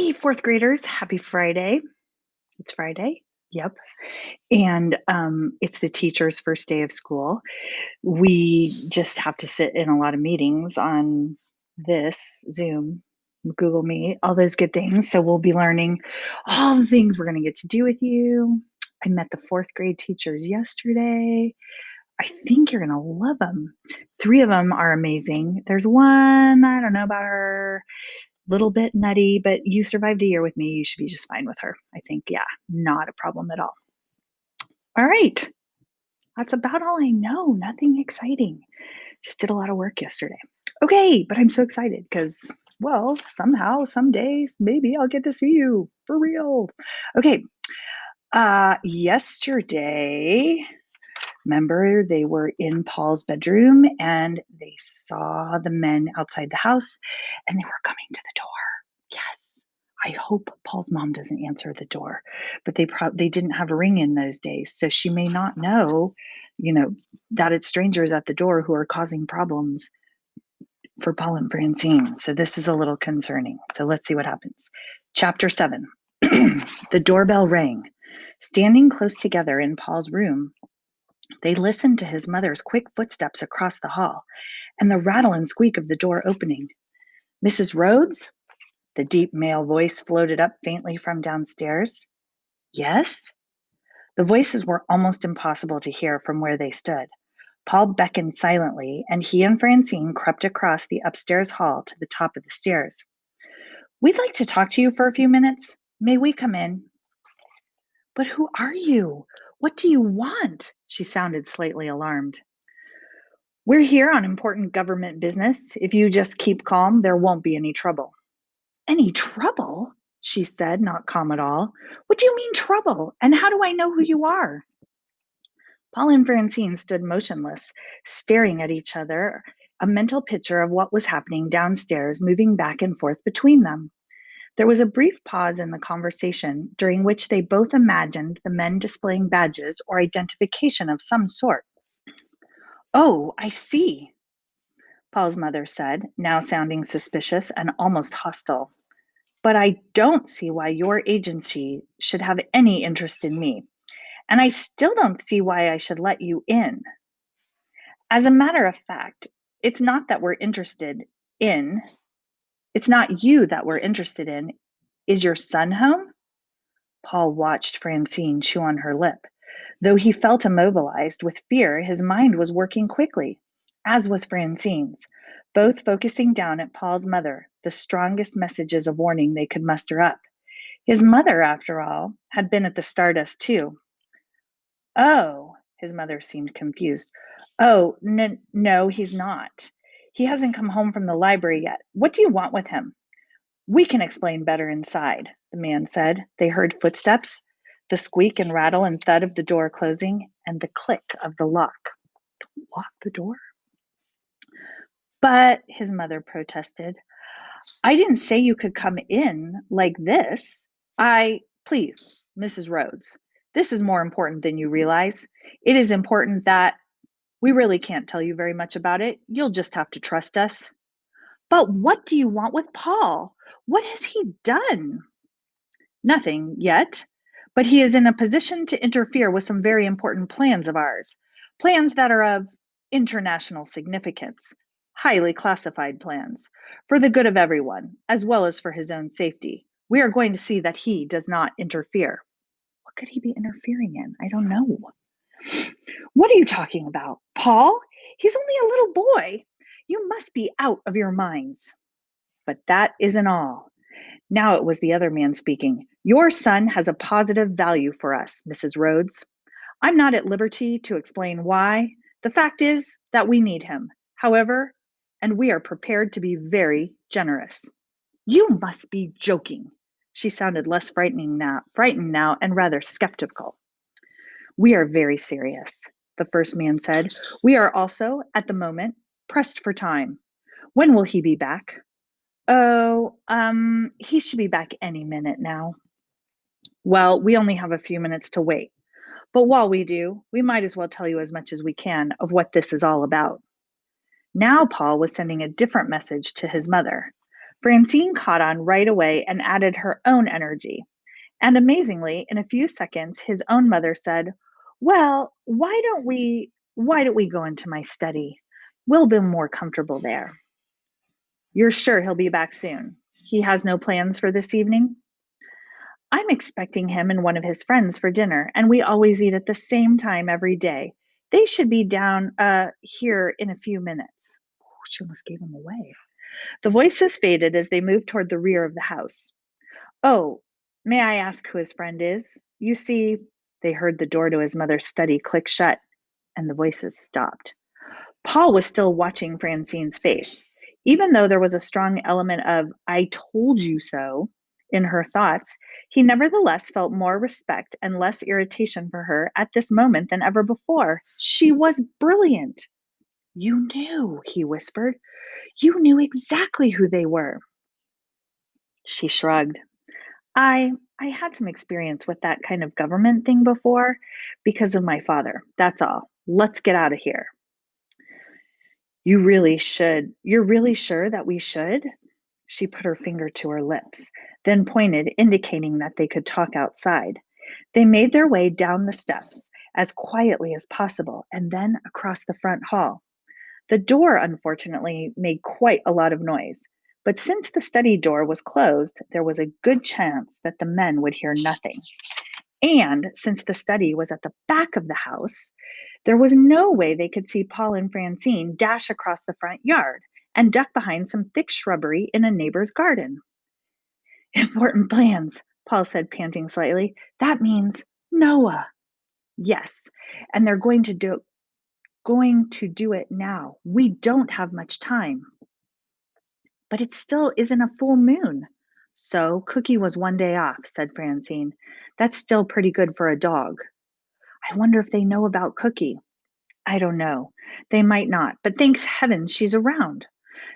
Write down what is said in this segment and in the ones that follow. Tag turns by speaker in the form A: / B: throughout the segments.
A: Hey, fourth graders, happy Friday. It's Friday. Yep. And it's the teacher's first day of school. We just have to sit in a lot of meetings on this Zoom, Google Meet, all those good things. So we'll be learning all the things we're going to get to do with you. I met the fourth grade teachers yesterday. I think you're going to love them. Three of them are amazing. There's one, I don't know about her, little bit nutty, but you survived a year with me. You should be just fine with her. I think, yeah, not a problem at all. All right. That's about all I know. Nothing exciting. Just did a lot of work yesterday. Okay, but I'm so excited because, well, somehow, some days, maybe I'll get to see you for real. Okay. Yesterday, remember they were in Paul's bedroom and they saw the men outside the house and they were coming to the door. Yes. I hope Paul's mom doesn't answer the door, but they didn't have a ring in those days, so she may not know, you know, that it's strangers at the door who are causing problems for Paul and Francine. So this is a little concerning. So let's see what happens. Chapter 7. The doorbell rang. Standing close together in Paul's room, they listened to his mother's quick footsteps across the hall and the rattle and squeak of the door opening. Mrs. Rhodes? The deep male voice floated up faintly from downstairs. Yes? The voices were almost impossible to hear from where they stood. Paul beckoned silently, and he and Francine crept across the upstairs hall to the top of the stairs. We'd like to talk to you for a few minutes. May we come in? But who are you? What do you want? She sounded slightly alarmed. We're here on important government business. If you just keep calm, there won't be any trouble. Any trouble? She said, not calm at all. What do you mean trouble? And how do I know who you are? Paul and Francine stood motionless, staring at each other, a mental picture of what was happening downstairs moving back and forth between them. There was a brief pause in the conversation during which they both imagined the men displaying badges or identification of some sort. Oh, I see, Paul's mother said, now sounding suspicious and almost hostile. But I don't see why your agency should have any interest in me. And I still don't see why I should let you in. As a matter of fact, it's not that we're interested in, it's not you that we're interested in. Is your son home? Paul watched Francine chew on her lip. Though he felt immobilized with fear, his mind was working quickly, as was Francine's, both focusing down at Paul's mother, the strongest messages of warning they could muster up. His mother, after all, had been at the Stardust too. Oh, his mother seemed confused. Oh, no, he's not. He hasn't come home from the library yet. What do you want with him? We can explain better inside, the man said. They heard footsteps, the squeak and rattle and thud of the door closing, and the click of the lock. Don't lock the door. But, his mother protested, I didn't say you could come in like this. Please, Mrs. Rhodes, this is more important than you realize. It is important that we really can't tell you very much about it. You'll just have to trust us. But what do you want with Paul? What has he done? Nothing yet, but he is in a position to interfere with some very important plans of ours, plans that are of international significance, highly classified plans, for the good of everyone, as well as for his own safety. We are going to see that he does not interfere. What could he be interfering in? I don't know. What are you talking about? Paul? He's only a little boy. You must be out of your minds. But that isn't all. Now it was the other man speaking. Your son has a positive value for us, Mrs. Rhodes. I'm not at liberty to explain why. The fact is that we need him, however, and we are prepared to be very generous. You must be joking. She sounded less frightened now and rather skeptical. We are very serious, the first man said. We are also, at the moment, pressed for time. When will he be back? Oh, he should be back any minute now. Well, we only have a few minutes to wait. But while we do, we might as well tell you as much as we can of what this is all about. Now Paul was sending a different message to his mother. Francine caught on right away and added her own energy. And amazingly, in a few seconds, his own mother said, "Well, why don't we go into my study? We'll be more comfortable there." "You're sure he'll be back soon? He has no plans for this evening?" "I'm expecting him and one of his friends for dinner, and we always eat at the same time every day. They should be down here in a few minutes." She almost gave him away. The voices faded as they moved toward the rear of the house. "Oh, may I ask who his friend is? You see," they heard the door to his mother's study click shut, and the voices stopped. Paul was still watching Francine's face. Even though there was a strong element of "I told you so" in her thoughts, he nevertheless felt more respect and less irritation for her at this moment than ever before. She was brilliant. "You knew," he whispered. "You knew exactly who they were." She shrugged. I had some experience with that kind of government thing before because of my father. That's all. Let's get out of here. You really should. You're really sure that we should? She put her finger to her lips, then pointed, indicating that they could talk outside. They made their way down the steps as quietly as possible and then across the front hall. The door, unfortunately, made quite a lot of noise, but since the study door was closed, there was a good chance that the men would hear nothing. And since the study was at the back of the house, there was no way they could see Paul and Francine dash across the front yard and duck behind some thick shrubbery in a neighbor's garden. "Important plans," Paul said, panting slightly. "That means Noah." "Yes, and they're going to do it now. We don't have much time." "But it still isn't a full moon." "So Cookie was one day off," said Francine. "That's still pretty good for a dog." "I wonder if they know about Cookie." "I don't know. They might not, but thanks heavens she's around.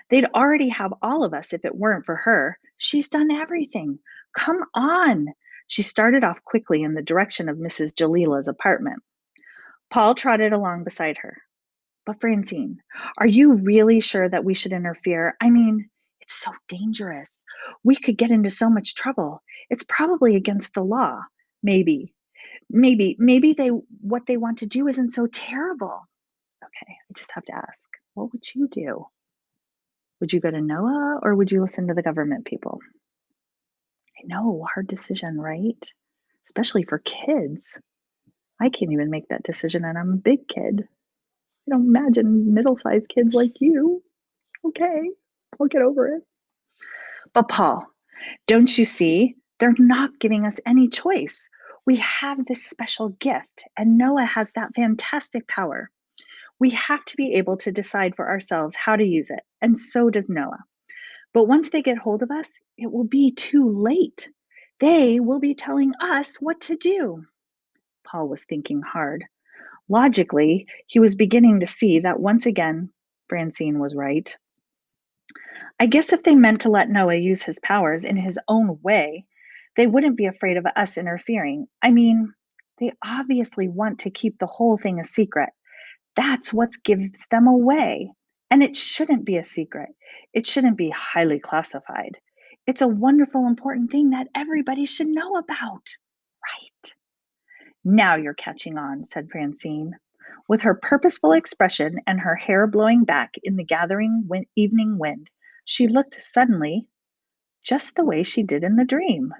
A: They'd already have all of us if it weren't for her. She's done everything. Come on." She started off quickly in the direction of Mrs. Jalila's apartment. Paul trotted along beside her. "But Francine, are you really sure that we should interfere? I mean, it's so dangerous. We could get into so much trouble. It's probably against the law. Maybe, maybe what they want to do isn't so terrible." Okay, I just have to ask, what would you do? Would you go to Noah or would you listen to the government people? I know, hard decision, right? Especially for kids. I can't even make that decision and I'm a big kid. I don't imagine middle-sized kids like you. Okay, I'll get over it. But Paul, don't you see? They're not giving us any choice. We have this special gift, and Noah has that fantastic power. We have to be able to decide for ourselves how to use it, and so does Noah. But once they get hold of us, it will be too late. They will be telling us what to do. Paul was thinking hard. Logically, he was beginning to see that once again, Francine was right. I guess if they meant to let Noah use his powers in his own way, they wouldn't be afraid of us interfering. I mean, they obviously want to keep the whole thing a secret. That's what gives them away. And it shouldn't be a secret. It shouldn't be highly classified. It's a wonderful, important thing that everybody should know about. Right. "Now you're catching on," said Francine. With her purposeful expression and her hair blowing back in the gathering evening wind, she looked suddenly just the way she did in the dream.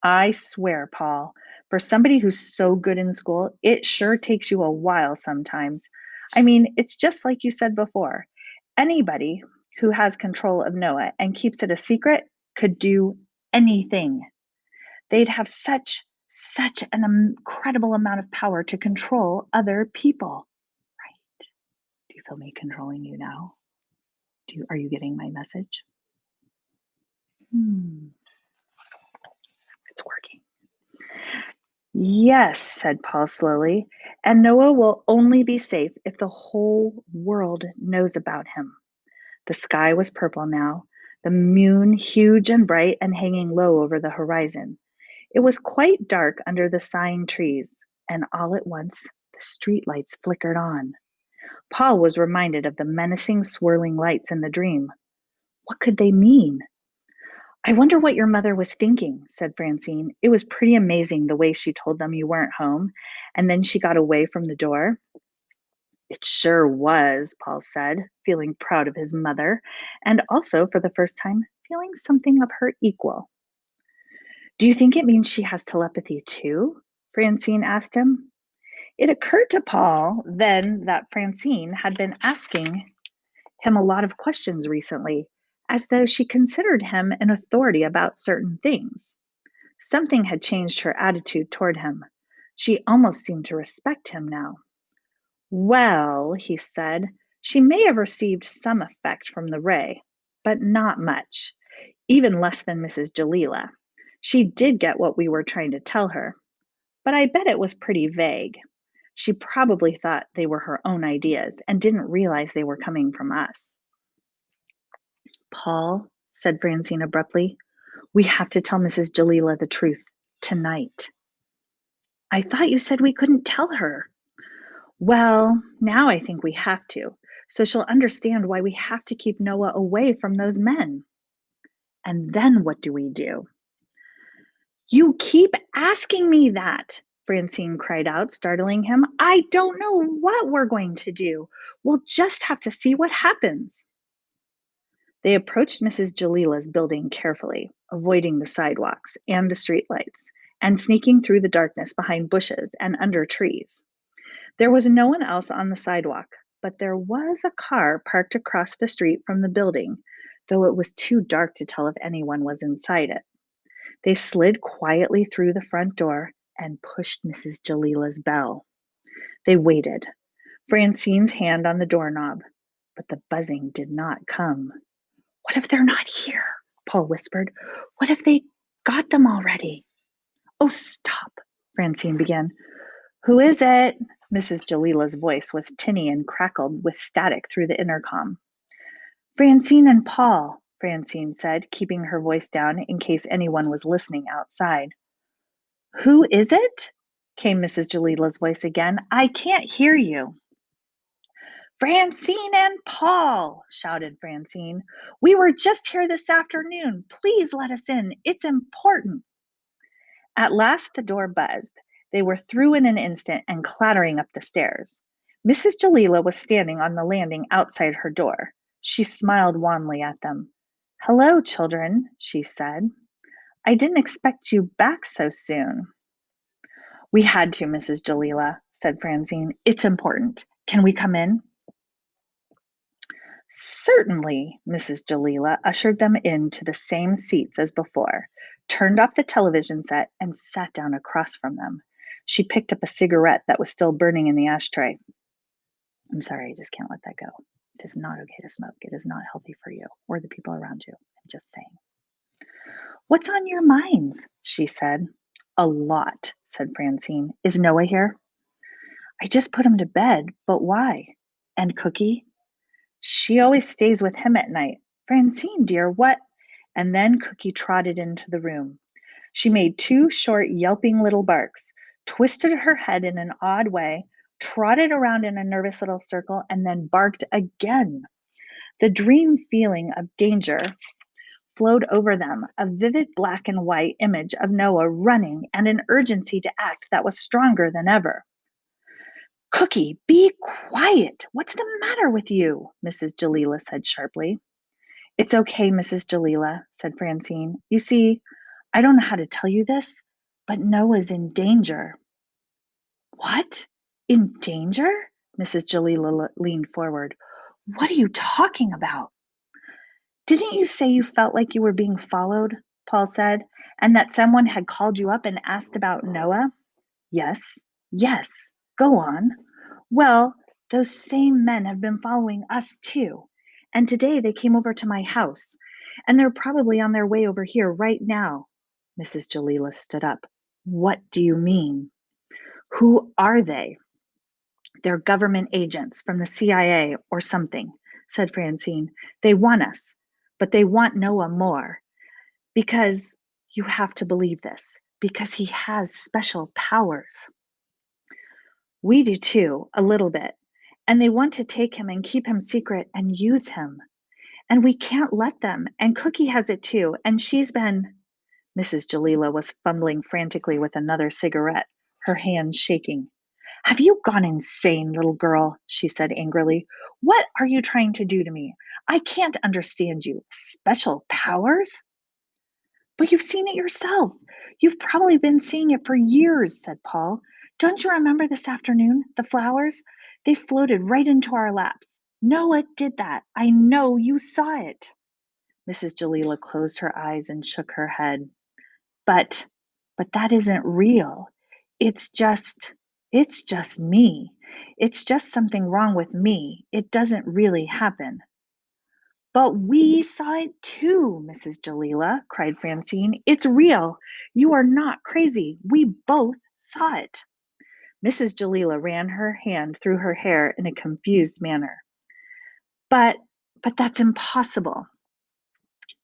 A: "I swear, Paul, for somebody who's so good in school, it sure takes you a while sometimes. I mean, it's just like you said before. Anybody who has control of Noah and keeps it a secret could do anything. They'd have such an incredible amount of power to control other people." Right. Do you feel me controlling you now? Are you getting my message? Hmm, it's working. "Yes," said Paul slowly, "and Noah will only be safe if the whole world knows about him." The sky was purple now, the moon huge and bright and hanging low over the horizon. It was quite dark under the sighing trees, and all at once the street lights flickered on. Paul was reminded of the menacing swirling lights in the dream. What could they mean? I wonder what your mother was thinking, said Francine. It was pretty amazing the way she told them you weren't home, and then she got away from the door. It sure was, Paul said, feeling proud of his mother, and also, for the first time, feeling something of her equal. Do you think it means she has telepathy too? Francine asked him. It occurred to Paul then that Francine had been asking him a lot of questions recently, as though she considered him an authority about certain things. Something had changed her attitude toward him. She almost seemed to respect him now. Well, he said, she may have received some effect from the ray, but not much, even less than Mrs. Jalila. She did get what we were trying to tell her, but I bet it was pretty vague. She probably thought they were her own ideas and didn't realize they were coming from us. Paul, said Francine abruptly, we have to tell Mrs. Jalila the truth tonight. I thought you said we couldn't tell her. Well, now I think we have to, so she'll understand why we have to keep Noah away from those men. And then what do we do? You keep asking me that, Francine cried out, startling him. I don't know what we're going to do. We'll just have to see what happens. They approached Mrs. Jalila's building carefully, avoiding the sidewalks and the streetlights, and sneaking through the darkness behind bushes and under trees. There was no one else on the sidewalk, but there was a car parked across the street from the building, though it was too dark to tell if anyone was inside it. They slid quietly through the front door and pushed Mrs. Jalila's bell. They waited, Francine's hand on the doorknob, but the buzzing did not come. What if they're not here? Paul whispered. What if they got them already? Oh, stop, Francine began. Who is it? Mrs. Jalila's voice was tinny and crackled with static through the intercom. Francine and Paul, Francine said, keeping her voice down in case anyone was listening outside. Who is it? Came Mrs. Jalila's voice again. I can't hear you. Francine and Paul, shouted Francine. We were just here this afternoon. Please let us in. It's important. At last the door buzzed. They were through in an instant and clattering up the stairs. Mrs. Jalila was standing on the landing outside her door. She smiled wanly at them. Hello, children, she said. I didn't expect you back so soon. We had to, Mrs. Jalila, said Francine. It's important. Can we come in? Certainly, Mrs. Jalila ushered them into the same seats as before, turned off the television set, and sat down across from them. She picked up a cigarette that was still burning in the ashtray. I'm sorry, I just can't let that go. It is not okay to smoke. It is not healthy for you or the people around you. I'm just saying. What's on your minds? She said. A lot, said Francine. Is Noah here? I just put him to bed, but why? And Cookie? She always stays with him at night. Francine, dear, what? And then Cookie trotted into the room. She made two short, yelping little barks, twisted her head in an odd way, trotted around in a nervous little circle, and then barked again. The dream feeling of danger flowed over them, a vivid black and white image of Noah running and an urgency to act that was stronger than ever. Cookie, be quiet. What's the matter with you? Mrs. Jalila said sharply. It's okay, Mrs. Jalila, said Francine. You see, I don't know how to tell you this, but Noah's in danger. What? In danger? Mrs. Jalila leaned forward. What are you talking about? Didn't you say you felt like you were being followed? Paul said, and that someone had called you up and asked about Noah? Yes, yes. Go on. Well, those same men have been following us too. And today they came over to my house, and they're probably on their way over here right now. Mrs. Jalila stood up. What do you mean? Who are they? They're government agents from the CIA or something, said Francine. They want us, but they want Noah more. Because you have to believe this, because he has special powers. We do too, a little bit. And they want to take him and keep him secret and use him. And we can't let them. And Cookie has it too. And she's been. Mrs. Jalila was fumbling frantically with another cigarette, her hands shaking. Have you gone insane, little girl? She said angrily. What are you trying to do to me? I can't understand you. Special powers? But you've seen it yourself. You've probably been seeing it for years, said Paul. Don't you remember this afternoon? The flowers? They floated right into our laps. Noah did that. I know you saw it. Mrs. Jalila closed her eyes and shook her head. But but that isn't real. It's just it's just me. It's just something wrong with me. It doesn't really happen. But we saw it too, Mrs. Jalila, cried Francine. It's real. You are not crazy. We both saw it. Mrs. Jalila ran her hand through her hair in a confused manner. But but that's impossible.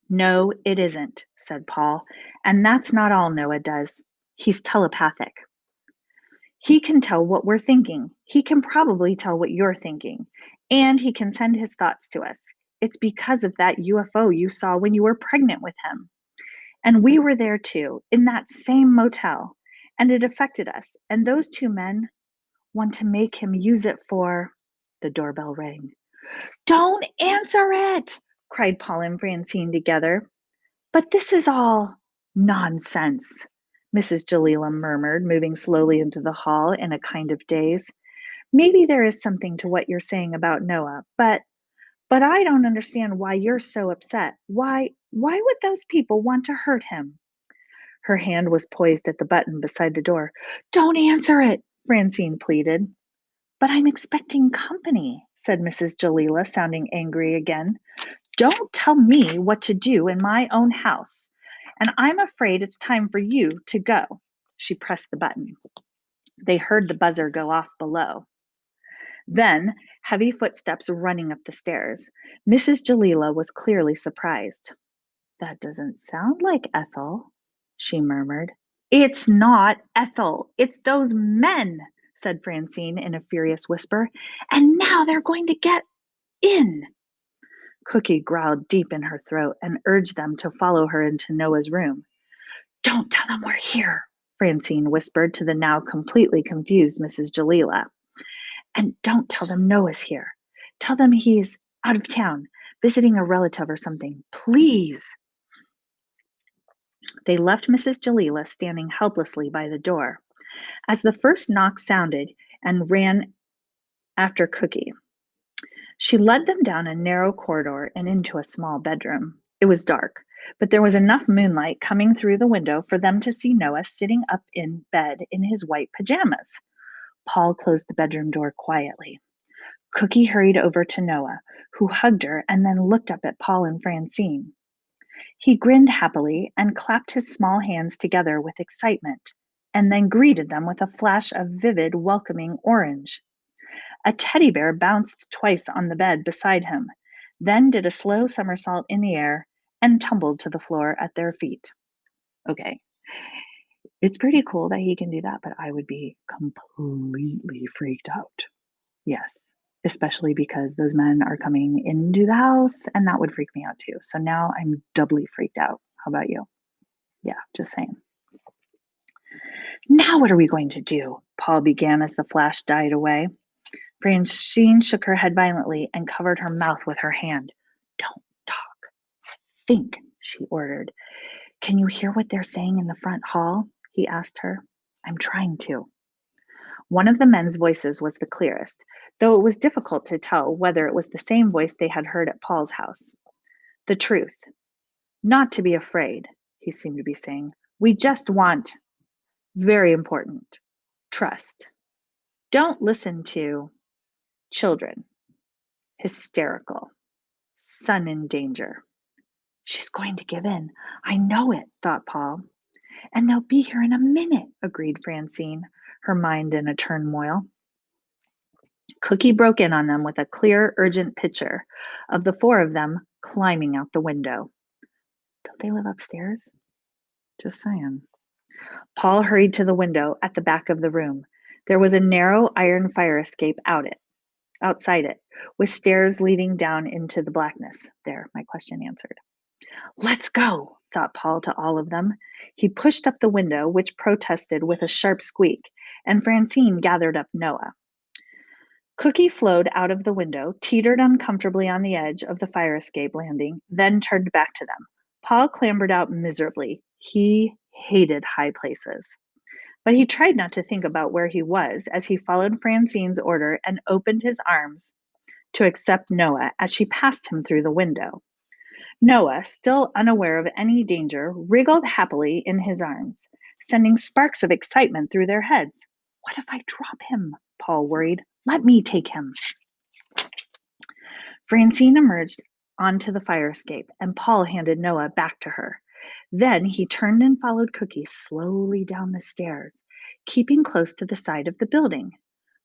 A: No, it isn't, said Paul. And that's not all Noah does. He's telepathic. He can tell what we're thinking. He can probably tell what you're thinking. And he can send his thoughts to us. It's because of that UFO you saw when you were pregnant with him. And we were there too, in that same motel. And it affected us. And those two men want to make him use it for. The doorbell rang. Don't answer it, cried Paul and Francine together. But this is all nonsense, Mrs. Jalila murmured, moving slowly into the hall in a kind of daze. Maybe there is something to what you're saying about Noah, but I don't understand why you're so upset. Why would those people want to hurt him? Her hand was poised at the button beside the door. Don't answer it, Francine pleaded. But I'm expecting company, said Mrs. Jalila, sounding angry again. Don't tell me what to do in my own house. And I'm afraid it's time for you to go. She pressed the button. They heard the buzzer go off below. Then, heavy footsteps running up the stairs. Mrs. Jalila was clearly surprised. That doesn't sound like Ethel, she murmured. It's not Ethel. It's those men, said Francine in a furious whisper. And now they're going to get in. Cookie growled deep in her throat and urged them to follow her into Noah's room. Don't tell them we're here, Francine whispered to the now completely confused Mrs. Jalila. And don't tell them Noah's here. Tell them he's out of town, visiting a relative or something. Please. They left Mrs. Jalila standing helplessly by the door. As the first knock sounded and ran after Cookie, she led them down a narrow corridor and into a small bedroom. It was dark, but there was enough moonlight coming through the window for them to see Noah sitting up in bed in his white pajamas. Paul closed the bedroom door quietly. Cookie hurried over to Noah, who hugged her and then looked up at Paul and Francine. He grinned happily and clapped his small hands together with excitement, and then greeted them with a flash of vivid, welcoming orange. A teddy bear bounced twice on the bed beside him, then did a slow somersault in the air and tumbled to the floor at their feet. Okay, it's pretty cool that he can do that, but I would be completely freaked out. Yes, especially because those men are coming into the house, and that would freak me out too. So now I'm doubly freaked out. How about you? Yeah, just saying. Now what are we going to do? Paul began as the flash died away. Francine shook her head violently and covered her mouth with her hand. Don't talk. Think, she ordered. Can you hear what they're saying in the front hall? He asked her. I'm trying to. One of the men's voices was the clearest, though it was difficult to tell whether it was the same voice they had heard at Paul's house. The truth. Not to be afraid, he seemed to be saying. We just want, very important, trust. Don't listen to children. Hysterical. Son in danger. She's going to give in. I know it, thought Paul. And they'll be here in a minute, agreed Francine, her mind in a turmoil. Cookie broke in on them with a clear, urgent picture of the four of them climbing out the window. Don't they live upstairs? Just saying. Paul hurried to the window at the back of the room. There was a narrow iron fire escape out it. outside it, with stairs leading down into the blackness. There, my question answered. Let's go, thought Paul to all of them. He pushed up the window, which protested with a sharp squeak, and Francine gathered up Noah. Cookie flowed out of the window, teetered uncomfortably on the edge of the fire escape landing, then turned back to them. Paul clambered out miserably. He hated high places. But he tried not to think about where he was as he followed Francine's order and opened his arms to accept Noah as she passed him through the window. Noah, still unaware of any danger, wriggled happily in his arms, sending sparks of excitement through their heads. What if I drop him? Paul worried. Let me take him. Francine emerged onto the fire escape, and Paul handed Noah back to her. Then he turned and followed Cookie slowly down the stairs, keeping close to the side of the building.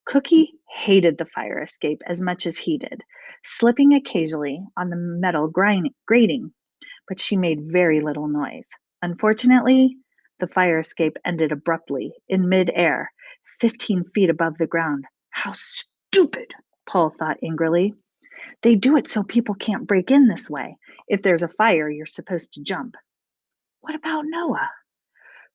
A: Cookie hated the fire escape as much as he did, slipping occasionally on the metal grating, but she made very little noise. Unfortunately, the fire escape ended abruptly in midair, 15 feet above the ground. How stupid, Paul thought angrily. They do it so people can't break in this way. If there's a fire, you're supposed to jump. What about Noah?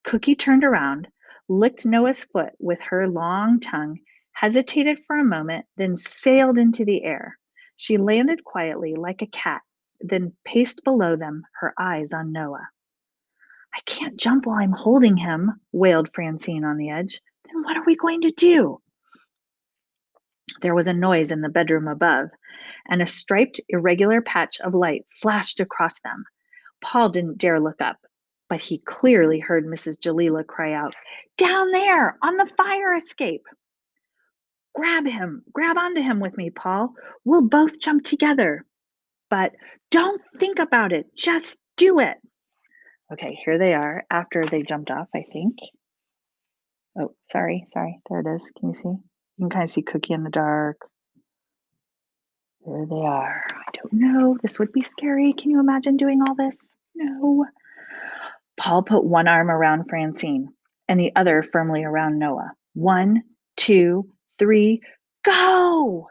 A: Cookie turned around, licked Noah's foot with her long tongue, hesitated for a moment, then sailed into the air. She landed quietly like a cat, then paced below them, her eyes on Noah. I can't jump while I'm holding him, wailed Francine on the edge. Then what are we going to do? There was a noise in the bedroom above, and a striped, irregular patch of light flashed across them. Paul didn't dare look up, but he clearly heard Mrs. Jalila cry out, Down there, on the fire escape! Grab onto him with me, Paul. We'll both jump together. But don't think about it, just do it. Okay, here they are after they jumped off, I think. Oh, sorry, there it is. Can you see? You can kind of see Cookie in the dark. There they are. I don't know. This would be scary. Can you imagine doing all this? No. Paul put one arm around Francine and the other firmly around Noah. 1, 2, 3, go!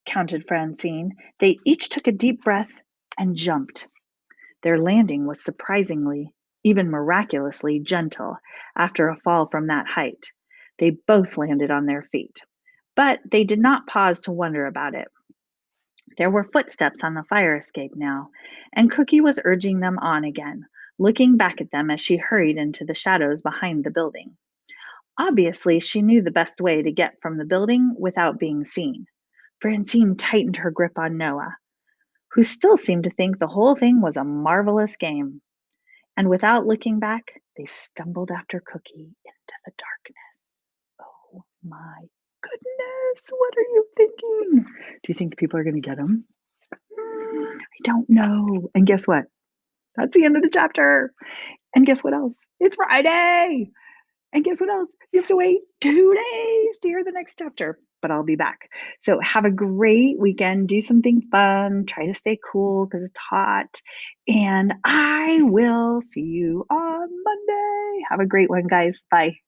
A: Counted Francine. They each took a deep breath and jumped. Their landing was surprisingly, even miraculously gentle after a fall from that height. They both landed on their feet. But they did not pause to wonder about it. There were footsteps on the fire escape now, and Cookie was urging them on again, looking back at them as she hurried into the shadows behind the building. Obviously, she knew the best way to get from the building without being seen. Francine tightened her grip on Noah, who still seemed to think the whole thing was a marvelous game. And without looking back, they stumbled after Cookie into the darkness. Oh my goodness, what are you thinking? Do you think people are going to get him? I don't know. And guess what? That's the end of the chapter. And guess what else? It's Friday. And guess what else? You have to wait 2 days to hear the next chapter, but I'll be back. So have a great weekend. Do something fun. Try to stay cool because it's hot. And I will see you on Monday. Have a great one, guys. Bye.